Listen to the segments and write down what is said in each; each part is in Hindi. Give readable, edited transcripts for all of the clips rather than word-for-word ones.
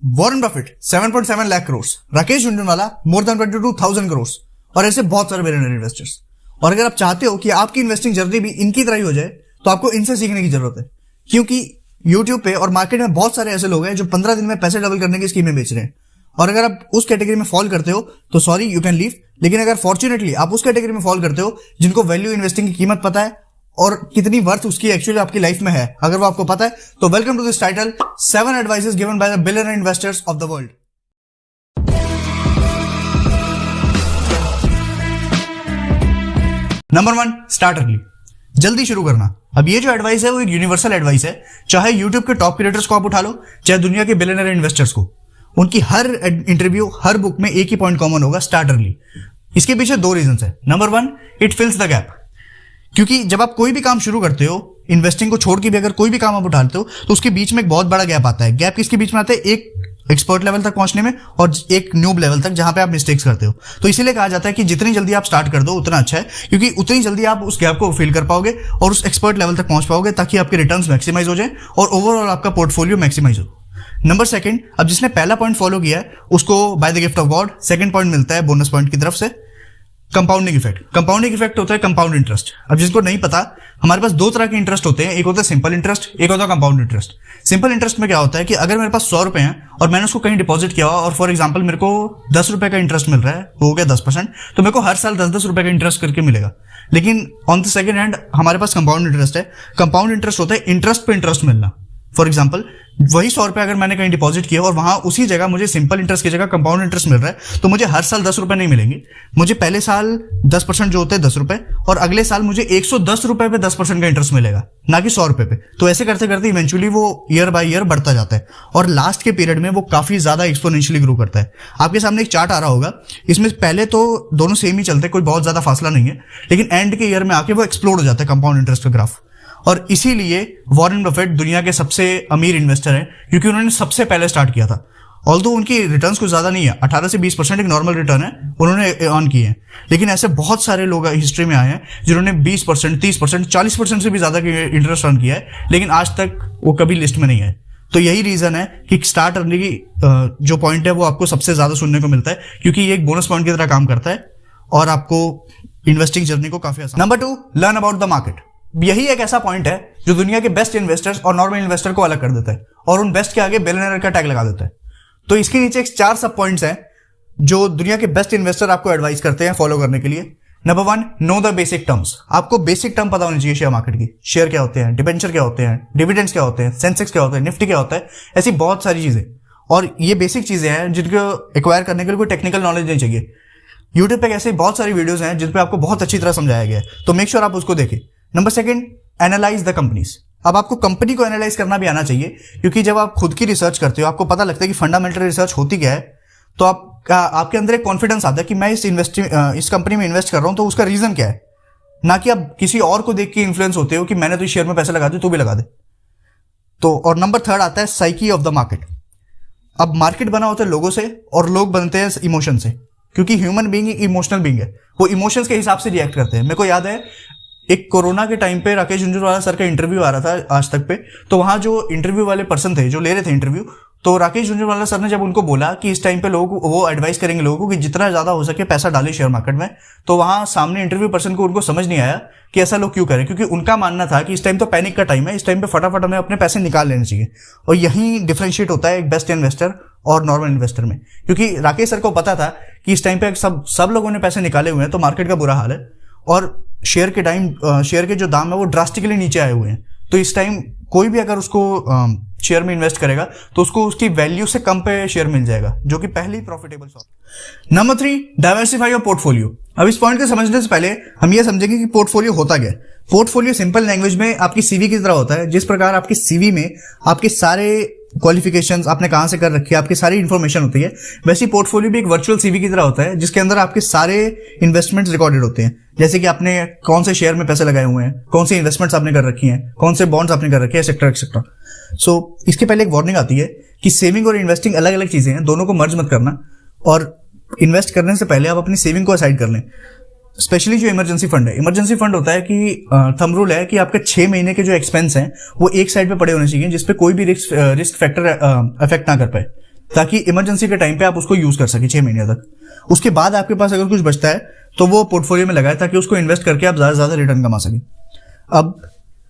Warren Buffett 7.7 lakh crore, Rakesh Jhunjhunwala more than 22,000 crore और ऐसे बहुत सारे बिलियनर इन्वेस्टर्स। और अगर आप चाहते हो कि आपकी इन्वेस्टिंग जर्नी भी इनकी तरह ही हो जाए तो आपको इनसे सीखने की जरूरत है, क्योंकि यूट्यूब पे और मार्केट में बहुत सारे ऐसे लोग हैं जो 15 दिन में पैसे डबल करने की स्कीमें बेच रहे हैं। और अगर आप उस कैटेगरी में फॉल करते हो तो सॉरी, यू कैन लीव। लेकिन अगर फॉर्चुनेटली आप उस कैटेगरी में फॉल करते हो जिनको वैल्यू इन्वेस्टिंग की कीमत पता है और कितनी वर्थ उसकी एक्चुअली आपकी लाइफ में है, अगर वो आपको पता है, तो welcome to this title 7 advices given by the billionaire investors of the world. Number 1, start early, जल्दी शुरू करना। अब ये जो एडवाइस है वो एक यूनिवर्सल एडवाइस है, चाहे यूट्यूब के टॉप क्रिएटर्स को आप उठा लो, चाहे दुनिया के बिलियनर इन्वेस्टर्स को, उनकी हर इंटरव्यू, हर बुक में एक ही पॉइंट कॉमन होगा, स्टार्ट अर्ली। इसके पीछे 2 रीजंस है। नंबर 1, इट फिल्स द गैप, क्योंकि जब आप कोई भी काम शुरू करते हो, इन्वेस्टिंग को छोड़ के भी अगर कोई भी काम आप उठाते हो तो उसके बीच में एक बहुत बड़ा गैप आता है। गैप किसके बीच में आता है? एक एक्सपर्ट लेवल तक पहुंचने में और एक न्यूब लेवल तक, जहां पे आप मिस्टेक्स करते हो। तो इसीलिए कहा जाता है कि जितनी जल्दी आप स्टार्ट कर दो उतना अच्छा है, क्योंकि उतनी जल्दी आप उस गैप को फिल कर पाओगे और उस एक्सपर्ट लेवल तक पहुंच पाओगे, ताकि आपके रिटर्न्स मैक्सिमाइज हो जाए और ओवरऑल आपका पोर्टफोलियो मैक्सिमाइज हो। नंबर 2, अब जिसने पहला पॉइंट फॉलो किया है उसको by the gift of God second point मिलता है बोनस पॉइंट की तरफ से, कंपाउंडिंग इफेक्ट। कंपाउंडिंग इफेक्ट होता है कंपाउंड इंटरेस्ट। अब जिसको नहीं पता, हमारे पास 2 तरह के इंटरेस्ट होते हैं, एक होता है सिंपल इंटरेस्ट, एक होता है कंपाउंड इंटरेस्ट। सिंपल इंटरेस्ट में क्या होता है कि अगर मेरे पास 100 रुपए हैं और मैंने उसको कहीं डिपॉजिट किया हुआ और फॉर एग्जांपल मेरे को 10 रुपए का इंटरेस्ट मिल रहा है, वो हो गया 10%, तो मेरे को हर साल 10-10 रुपए का इंटरेस्ट करके मिलेगा। लेकिन ऑन द सेकंड हैंड हमारे पास कंपाउंड इंटरेस्ट है। कंपाउंड इंटरेस्ट होता है इंटरेस्ट पे इंटरेस्ट मिलना। फॉर एग्जाम्पल वही 100 रुपए अगर मैंने कहीं डिपॉजिट किया और वहां उसी जगह मुझे सिंपल इंटरेस्ट की जगह कंपाउंड इंटरेस्ट मिल रहा है, तो मुझे हर साल 10 रुपए नहीं मिलेंगे। मुझे पहले साल 10% जो होते हैं 10 रुपए, और अगले साल मुझे 110 रुपए पे 10% का इंटरेस्ट मिलेगा, ना कि 100 रुपए पे। तो ऐसे करते करते इवेंचुअली वो ईयर बाय ईयर बढ़ता जाता है और लास्ट के पीरियड में वो काफी ज्यादा एक्सपोनेंशियली ग्रो करता है। आपके सामने एक चार्ट आ रहा होगा, इसमें पहले तो दोनों सेम ही चलते हैं, कोई बहुत ज्यादा फासला नहीं है, लेकिन एंड के ईयर में आके वो एक्सप्लोड हो जाता है कंपाउंड इंटरेस्ट का ग्राफ। और इसीलिए वॉरेन बफेट दुनिया के सबसे अमीर इन्वेस्टर हैं, क्योंकि उन्होंने सबसे पहले स्टार्ट किया था। ऑल्दो उनकी रिटर्न्स कुछ ज्यादा नहीं है, 18 से 20% एक नॉर्मल रिटर्न है, उन्होंने अर्न किए हैं। लेकिन ऐसे बहुत सारे लोग हिस्ट्री में आए हैं जिन्होंने 20%, 30%, 40% से भी ज्यादा इंटरेस्ट अर्न किया है, लेकिन आज तक वो कभी लिस्ट में नहीं आए। तो यही रीजन है कि स्टार्ट अर्निंग की जो पॉइंट है वो आपको सबसे ज्यादा सुनने को मिलता है, क्योंकि ये एक बोनस पॉइंट की तरह काम करता है और आपको इन्वेस्टिंग जर्नी को काफी आसान। Number 2, learn about the market. यही एक ऐसा पॉइंट है जो दुनिया के बेस्ट इन्वेस्टर्स और नॉर्मल इन्वेस्टर को अलग कर देता है और उन बेस्ट के आगे बिलियनर का टैग लगा देता है। तो इसके नीचे 4 सब पॉइंट्स हैं जो दुनिया के बेस्ट इन्वेस्टर आपको एडवाइस करते हैं फॉलो करने के लिए। Number 1, know the basic terms. आपको बेसिक टर्म पता होनी चाहिए शेयर मार्केट की। शेयर क्या होते हैं, डिबेंचर क्या होते हैं, डिविडेंड्स क्या होते हैं, सेंसेक्स क्या होता है, निफ्टी क्या होता है, ऐसी बहुत सारी चीजें। और ये बेसिक चीजें हैं जिनको एक्वायर करने के लिए कोई टेक्निकल नॉलेज नहीं चाहिए। यूट्यूब पे ऐसे बहुत सारी वीडियोस हैं जिन पे आपको बहुत अच्छी तरह समझाया गया है, तो मेक श्योर आप उसको देखें। Number 2, analyse the companies. अब आपको कंपनी को एनालाइज करना भी आना चाहिए, क्योंकि जब आप खुद की रिसर्च करते हो, आपको पता लगता है कि फंडामेंटल रिसर्च होती क्या है, तो आपके अंदर एक कॉन्फिडेंस आता है कि मैं इस कंपनी में इन्वेस्ट कर रहा हूं, तो उसका रीजन क्या है, ना कि आप किसी और को देख के इन्फ्लुएंस होते हो कि मैंने तो इस शेयर में पैसे लगा दिए, तू भी लगा दे। तो और नंबर 3 आता है साइकी ऑफ द मार्केट। अब मार्केट बना होता है लोगों से और लोग बनते हैं इमोशन से, क्योंकि ह्यूमन बीइंग इमोशनल बीइंग है, वो इमोशंस के हिसाब से रिएक्ट करते हैं। मेरे को याद है एक कोरोना के टाइम पे राकेश झुनझुनवाला सर का इंटरव्यू आ रहा था आज तक पे, तो वहां जो इंटरव्यू वाले पर्सन थे जो ले रहे थे इंटरव्यू, तो राकेश झुनझुनवाला सर ने जब उनको बोला कि इस टाइम पे लोग वो एडवाइस करेंगे लोगों को कि जितना ज्यादा हो सके पैसा डाले शेयर मार्केट में, तो वहां सामने इंटरव्यू पर्सन को उनको समझ नहीं आया कि ऐसा लोग क्यों करें, क्योंकि उनका मानना था कि इस टाइम तो पैनिक का टाइम है, इस टाइम पे फटाफट हमें अपने पैसे निकाल लेने चाहिए। और यही डिफरेंशिएट होता है एक बेस्ट इन्वेस्टर और नॉर्मल इन्वेस्टर में, क्योंकि राकेश सर को पता था कि इस टाइम पे सब लोगों ने पैसे निकाले हुए हैं, तो मार्केट का बुरा हाल है और शेयर के जो दाम है वो ड्रास्टिकली नीचे आए हुए हैं। तो इस टाइम कोई भी अगर उसको शेयर में इन्वेस्ट करेगा तो उसको उसकी वैल्यू से कम पे शेयर मिल जाएगा, जो कि पहले ही profitable source. Number 3, diversify your portfolio. अब इस पॉइंट को समझने से पहले हम ये समझेंगे कि पोर्टफोलियो होता क्या है। पोर्टफोलियो सिंपल लैंग्वेज में आपकी सीवी की तरह होता है। जिस प्रकार आपकी सीवी में आपके सारे क्वालिफिकेशंस आपने कहां से कर रखी है, आपकी सारी इंफॉर्मेशन होती है, वैसे पोर्टफोलियो भी एक वर्चुअल सीवी की तरह होता है, जिसके अंदर आपके सारे इन्वेस्टमेंट्स रिकॉर्डेड होते हैं। जैसे कि आपने कौन से शेयर में पैसे लगाए हुए हैं, कौन से इन्वेस्टमेंट्स आपने कर रखी हैं, कौन से बॉन्ड्स आपने कर रखे हैं, एक्सेट्रा एक्सेट्रा। सो इसके पहले एक वार्निंग आती है कि सेविंग और इन्वेस्टिंग अलग अलग चीजें हैं, दोनों को मर्ज मत करना। और इन्वेस्ट करने से पहले आप अपनी सेविंग को असाइड कर लें। स्पेशली जो इमरजेंसी फंड है, इमरजेंसी फंड होता है कि थंब रूल है कि आपके 6 महीने के जो एक्सपेंस हैं वो एक साइड पे पड़े होने चाहिए, जिसपे कोई भी रिस्क फैक्टर अफेक्ट ना कर पाए। ताकि इमरजेंसी के टाइम पे आप उसको यूज कर सके 6 महीने तक। उसके बाद आपके पास अगर कुछ बचता है तो वो पोर्टफोलियो में लगाए ताकि उसको इन्वेस्ट करके आप ज्यादा से ज्यादा रिटर्न कमा सकें। अब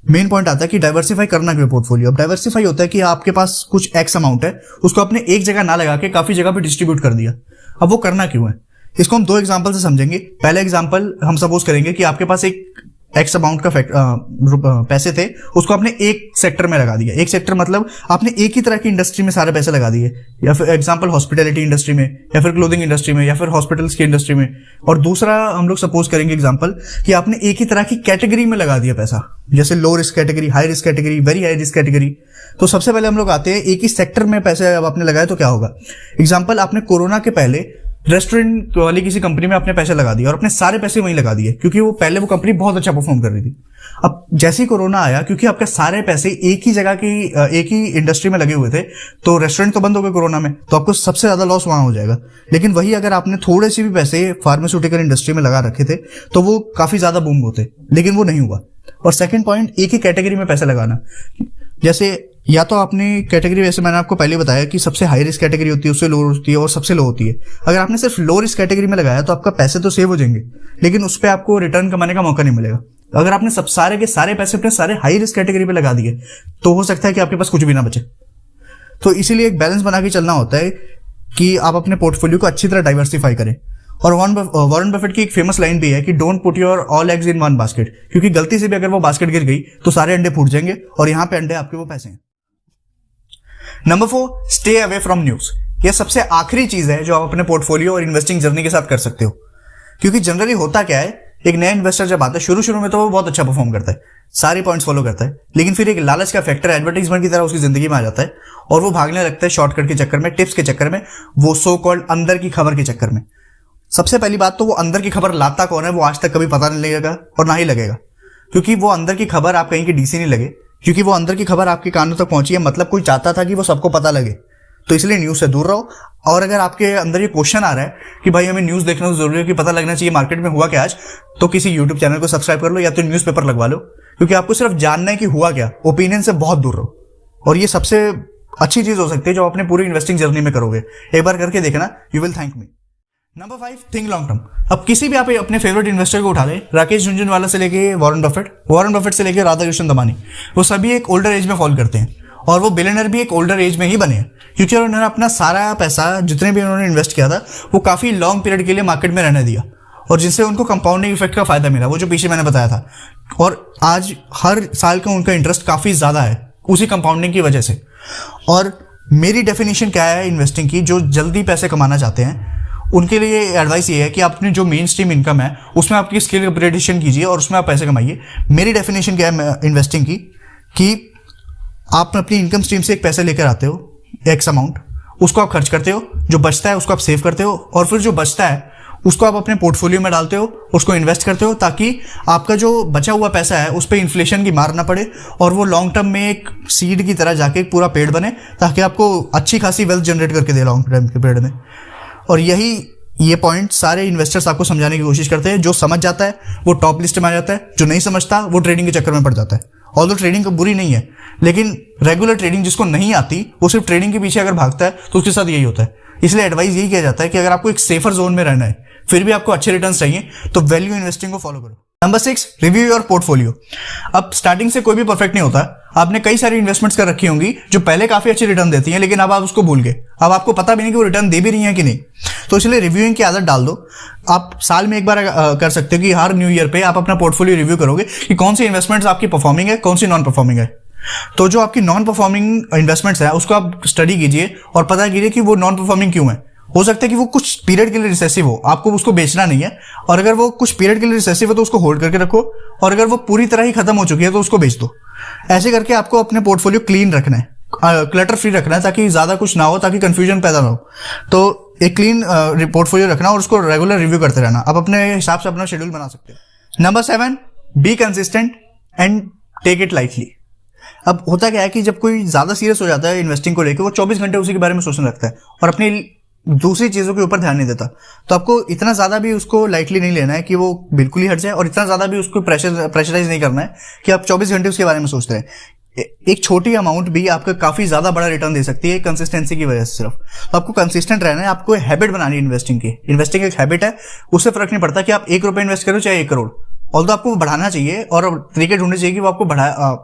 मेन पॉइंट आता है कि डाइवर्सिफाई करना क्यों पोर्टफोलियो। अब डाइवर्सिफाई होता है कि आपके पास कुछ एक्स अमाउंट है, उसको आपने एक जगह ना लगा के काफी जगह पे डिस्ट्रीब्यूट कर दिया। अब वो करना क्यों है, इसको हम 2 एग्जांपल से समझेंगे। पहला एग्जांपल हम सपोज करेंगे कि आपके पास एक एक्स अमाउंट का पैसे थे, उसको आपने एक सेक्टर में लगा दिया। एक सेक्टर मतलब आपने एक ही तरह की इंडस्ट्री में सारे पैसे लगा दिए, या फिर एग्जांपल हॉस्पिटैलिटी इंडस्ट्री में, या फिर क्लोथिंग इंडस्ट्री में, या फिर हॉस्पिटल्स की इंडस्ट्री में। और दूसरा हम लोग सपोज करेंगे एग्जांपल कि आपने एक ही तरह की कैटेगरी में लगा दिया पैसा, जैसे low risk category, high risk category, very high risk category. तो सबसे पहले हम लोग आते हैं एक ही सेक्टर में पैसे अब आपने लगाए तो क्या होगा। एग्जाम्पल, आपने कोरोना के पहले रेस्टोरेंट वाली किसी कंपनी में अपने पैसे लगा दिए और अपने सारे पैसे वहीं लगा दिए, क्योंकि वो पहले वो कंपनी बहुत अच्छा परफॉर्म कर रही थी। अब जैसे ही कोरोना आया, क्योंकि आपके सारे पैसे एक ही जगह की एक ही इंडस्ट्री में लगे हुए थे, तो रेस्टोरेंट तो बंद हो गए कोरोना में, तो आपको सबसे ज्यादा लॉस वहां हो जाएगा। लेकिन वही अगर आपने थोड़े से भी पैसे फार्मास्यूटिकल इंडस्ट्री में लगा रखे थे तो वो काफी ज्यादा बूम होते, लेकिन वो नहीं हुआ। और सेकंड पॉइंट, एक ही कैटेगरी में पैसा लगाना। जैसे या तो आपने कैटेगरी, वैसे मैंने आपको पहले बताया कि सबसे हाई रिस्क कैटेगरी होती है, उससे लो होती है और सबसे लो होती है। अगर आपने सिर्फ लो रिस्क कैटेगरी में लगाया तो आपका पैसे तो सेव हो जाएंगे, लेकिन उस पर आपको रिटर्न कमाने का मौका नहीं मिलेगा। अगर आपने सब सारे के सारे पैसे अपने सारे हाई रिस्क कैटेगरी पे लगा दिए तो हो सकता है कि आपके पास कुछ भी ना बचे। तो इसीलिए एक बैलेंस बना के चलना होता है कि आप अपने पोर्टफोलियो को अच्छी तरह डाइवर्सिफाई करें। और वॉरेन बफेट की एक फेमस लाइन भी है कि don't put your all eggs in one basket, क्योंकि गलती से भी अगर वो बास्केट गिर गई तो सारे अंडे फूट जाएंगे और यहाँ पे अंडे आपके वो पैसे हैं। Number 4, stay away from news. यह सबसे आखिरी चीज है जो आप अपने पोर्टफोलियो और इन्वेस्टिंग जर्नी के साथ कर सकते हो, क्योंकि जनरली होता क्या है, एक नया इन्वेस्टर जब आता है शुरू में तो वो बहुत अच्छा परफॉर्म करता है, सारे पॉइंट्स फॉलो करता है, लेकिन फिर एक लालच का फैक्टर एडवर्टाइजमेंट की तरह उसकी जिंदगी में आ जाता है और वो भागने लगता है शॉर्टकट के चक्कर में, टिप्स के चक्कर में, वो सो कॉल्ड अंदर की खबर के चक्कर में। सबसे पहली बात तो वो अंदर की खबर लाता कौन है वो आज तक कभी पता नहीं लगेगा और ना ही लगेगा, क्योंकि वो अंदर की खबर आप कहीं की डीसी नहीं लगे, क्योंकि वो अंदर की खबर आपके कानों तक पहुंची है, मतलब कोई चाहता था कि वो सबको पता लगे। तो इसलिए न्यूज से दूर रहो। और अगर आपके अंदर ये क्वेश्चन आ रहा है कि भाई हमें न्यूज देखना तो जरूरी है कि पता लगना चाहिए मार्केट में हुआ क्या आज, तो किसी यूट्यूब चैनल को सब्सक्राइब कर लो या तो न्यूज़पेपर लगवा लो, क्योंकि आपको सिर्फ जानना है कि हुआ क्या, ओपिनियन से बहुत दूर रहो। और ये सबसे अच्छी चीज हो सकती है जो अपने पूरी इन्वेस्टिंग जर्नी में करोगे। एक बार करके देखना, you will thank me. Number 5, think long term. अब किसी भी आप अपने फेवरेट इन्वेस्टर को उठा ले, राकेश झुनझुनवाला से लेके वॉरेन बफेट से लेके राधाकृष्ण दमानी, वो सभी एक ओल्डर एज में फॉल करते हैं और वो बिलियनर भी एक ओल्डर एज में ही बने हैं, क्योंकि उन्होंने अपना सारा पैसा जितने भी उन्होंने इन्वेस्ट किया था वो काफी लॉन्ग पीरियड के लिए मार्केट में रहने दिया और जिससे उनको कंपाउंडिंग इफेक्ट का फायदा मिला, वो जो पीछे मैंने बताया था। और आज हर साल का उनका इंटरेस्ट काफी ज्यादा है उसी कंपाउंडिंग की वजह से। और मेरी डेफिनेशन क्या है इन्वेस्टिंग की, जो जल्दी पैसे कमाना चाहते हैं उनके लिए एडवाइस ये है कि अपनी जो मेन स्ट्रीम इनकम है उसमें आपकी स्किल अपग्रेडेशन कीजिए और उसमें आप पैसे कमाइए। मेरी डेफिनेशन क्या है इन्वेस्टिंग की, कि आप अपनी इनकम स्ट्रीम से एक पैसे लेकर आते हो, एक्स अमाउंट, उसको आप खर्च करते हो, जो बचता है उसको आप सेव करते हो और फिर जो बचता है उसको आप अपने पोर्टफोलियो में डालते हो, उसको इन्वेस्ट करते हो, ताकि आपका जो बचा हुआ पैसा है उस पर इन्फ्लेशन की मार ना पड़े और वो लॉन्ग टर्म में एक सीड की तरह जाके एक पूरा पेड़ बने, ताकि आपको अच्छी खासी वेल्थ जनरेट करके दे लॉन्ग टर्म के पेड़ में। और ये पॉइंट सारे इन्वेस्टर्स आपको समझाने की कोशिश करते हैं। जो समझ जाता है वो टॉप लिस्ट में आ जाता है, जो नहीं समझता वो ट्रेडिंग के चक्कर में पड़ जाता है। ऑल दो ट्रेडिंग बुरी नहीं है, लेकिन रेगुलर ट्रेडिंग जिसको नहीं आती वो सिर्फ ट्रेडिंग के पीछे अगर भागता है तो उसके साथ यही होता है। इसलिए एडवाइस यही किया जाता है कि अगर आपको एक सेफर जोन में रहना है फिर भी आपको अच्छे रिटर्न्स चाहिए तो वैल्यू इन्वेस्टिंग को फॉलो करो। Number 6, review your portfolio. अब स्टार्टिंग से कोई भी परफेक्ट नहीं होता। आपने कई सारी इन्वेस्टमेंट्स कर रखी होंगी जो पहले काफी अच्छी रिटर्न देती हैं, लेकिन अब आप उसको भूल गए, अब आपको पता भी नहीं कि वो रिटर्न दे भी रही है कि नहीं। तो इसलिए रिव्यूइंग की आदत डाल दो। आप साल में एक बार कर सकते हो कि हर न्यू ईयर पे आप अपना पोर्टफोलियो रिव्यू करोगे कि कौन सी इन्वेस्टमेंट्स आपकी परफॉर्मिंग है, कौन सी नॉन परफॉर्मिंग है। तो जो आपकी नॉन परफॉर्मिंग इन्वेस्टमेंट्स है उसको आप स्टडी कीजिए और पता कीजिए कि वो नॉन परफॉर्मिंग क्यों है। हो सकता है कि वो कुछ पीरियड के लिए रिसेसिव हो, आपको उसको बेचना नहीं है, और अगर वो कुछ पीरियड के लिए रिसेसिव है तो उसको होल्ड करके रखो, और अगर वो पूरी तरह ही खत्म हो चुकी है तो उसको बेच दो। ऐसे करके आपको अपने पोर्टफोलियो क्लीन रखना है, क्लटर फ्री रखना है, ताकि ज्यादा कुछ ना हो, ताकि कंफ्यूजन पैदा ना हो। तो एक क्लीन पोर्टफोलियो रखना और उसको रेगुलर रिव्यू करते रहना। आप अपने हिसाब से अपना शेड्यूल बना सकते हो। Number 7, be consistent and take it lightly. अब होता क्या है कि जब कोई ज्यादा सीरियस हो जाता है इन्वेस्टिंग को लेकर, वो 24 घंटे उसी के बारे में सोचने लगता है और अपनी दूसरी चीजों के ऊपर ध्यान नहीं देता। तो आपको इतना ज्यादा भी उसको लाइटली नहीं लेना है कि वो बिल्कुल ही हट जाए, और इतना ज्यादा भी उसको प्रेशराइज नहीं करना है कि आप 24 घंटे उसके बारे में सोचते रहे। एक छोटी अमाउंट भी आपका काफी ज्यादा बड़ा रिटर्न दे सकती है कंसिस्टेंसी की वजह से। सिर्फ तो आपको कंसिस्टेंट रहना है, आपको हैबिट बनानी है इन्वेस्टिंग की। इन्वेस्टिंग एक हैबिट है, उससे फर्क नहीं पड़ता कि आप 1 रुपये इन्वेस्ट करो चाहे 1 करोड़। ऑल्दो आपको बढ़ाना चाहिए और तरीके ढूंढने चाहिए कि वो आपको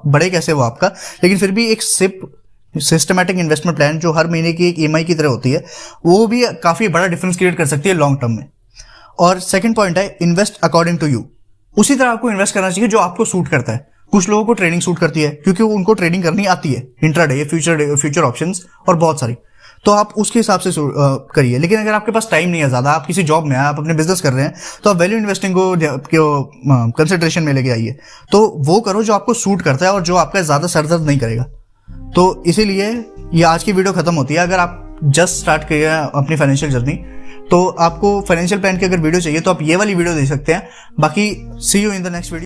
बढ़े कैसे वो आपका, लेकिन फिर भी एक सिस्टमैटिक इन्वेस्टमेंट प्लान जो हर महीने की एक EMI की तरह होती है, वो भी काफी बड़ा डिफरेंस क्रिएट कर सकती है लॉन्ग टर्म में। और सेकंड पॉइंट है इन्वेस्ट अकॉर्डिंग टू यू। उसी तरह आपको इन्वेस्ट करना चाहिए जो आपको सूट करता है। कुछ लोगों को ट्रेडिंग सूट करती है क्योंकि उनको ट्रेडिंग करनी आती है, इंट्राडे, फ्यूचर ऑप्शंस और बहुत सारी, तो आप उसके हिसाब से करिए। लेकिन अगर आपके पास टाइम नहीं है ज्यादा, आप किसी जॉब में हैं, आप अपने बिजनेस कर रहे हैं, तो आप वैल्यू इन्वेस्टिंग को कंसिडरेशन में लेके आइए। तो वो करो जो आपको सूट करता है और जो आपका ज्यादा सरदर्द नहीं करेगा। तो इसीलिए ये आज की वीडियो खत्म होती है। अगर आप जस्ट स्टार्ट किए अपनी फाइनेंशियल जर्नी, तो आपको फाइनेंशियल प्लान की अगर वीडियो चाहिए तो आप ये वाली वीडियो देख सकते हैं। बाकी see you in the next video.